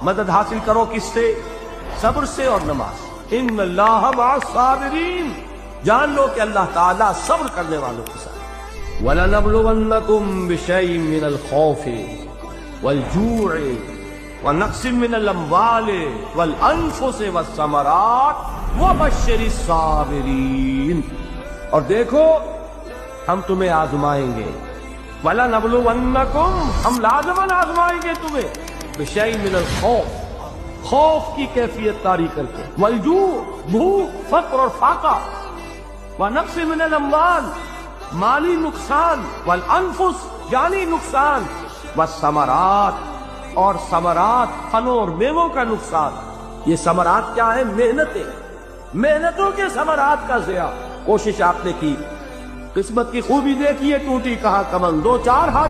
مدد حاصل کرو کس سے؟ صبر سے اور نماز. ان اللہ مع الصابرین، جان لو کہ اللہ تعالیٰ صبر کرنے والوں کے ساتھ. وَلَنَبْلُوَنَّكُمْ بِشَيْءٍ مِّنَ الْخَوْفِ وَالْجُوعِ وَنَقْصٍ مِّنَ الْأَمْوَالِ وَالْأَنفُسِ وَالثَّمَرَاتِ وَبَشِّرِ الصَّابِرِينَ. اور دیکھو ہم تمہیں آزمائیں گے. وَلَنَبْلُوَنَّكُمْ، ہم لازماً آزمائیں گے تمہیں. بِشَيْءٍ مِّنَ الْخَوْفِ، خوف کی کیفیت طاری کر کے. وَالْجُوعِ، بھوک، فقر اور فاقہ. وَنَقْصٍ مِّنَ الْأَمْوَالِ، مالی نقصان. والانفس، جانی نقصان. والثمرات، اور ثمرات، پھلوں اور میووں کا نقصان. یہ ثمرات کیا ہے؟ محنتیں، محنتوں کے ثمرات کا ضیاع. کوشش آپ نے کی، قسمت کی خوبی دیکھیے ٹوٹی کہاں کمن، دو چار ہاتھ